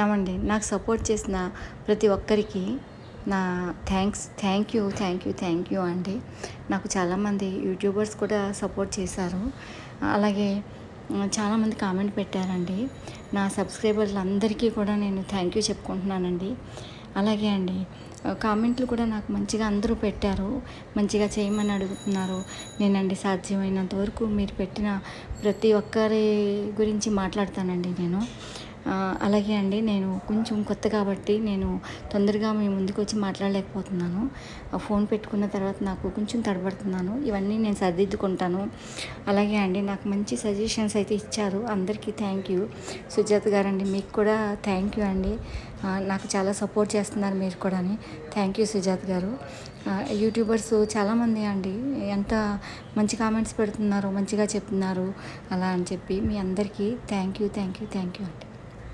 ఏమండి నాకు సపోర్ట్ చేసిన ప్రతి ఒక్కరికి నా థ్యాంక్ యూ అండి. నాకు చాలామంది యూట్యూబర్స్ కూడా సపోర్ట్ చేశారు. అలాగే చాలామంది కామెంట్ పెట్టారండి. నా సబ్స్క్రైబర్లందరికీ కూడా నేను థ్యాంక్ యూ చెప్పుకుంటున్నానండి. అలాగే అండి కామెంట్లు కూడా నాకు మంచిగా అందరూ పెట్టారు, మంచిగా చేయమని అడుగుతున్నారు. నేనండి సాధ్యమైనంత వరకు మీరు పెట్టిన ప్రతి ఒక్కరి గురించి మాట్లాడతానండి నేను. అలాగే అండి నేను కొంచెం కొత్త కాబట్టి నేను తొందరగా మీ ముందుకు వచ్చి మాట్లాడలేకపోతున్నాను. ఫోన్ పెట్టుకున్న తర్వాత నాకు కొంచెం తడబడుతున్నాను. ఇవన్నీ నేను సరిదిద్దుకుంటాను. అలాగే అండి నాకు మంచి సజెషన్స్ అయితే ఇచ్చారు. అందరికీ థ్యాంక్ యూ. సుజాత గారండి మీకు కూడా థ్యాంక్ యూ అండి. నాకు చాలా సపోర్ట్ చేస్తున్నారు మీరు కూడా. థ్యాంక్ యూ సుజాత గారు. యూట్యూబర్స్ చాలామంది అండి ఎంత మంచి కామెంట్స్ పెడుతున్నారు, మంచిగా చెప్తున్నారు అలా అని చెప్పి మీ అందరికీ థ్యాంక్ యూ అండి.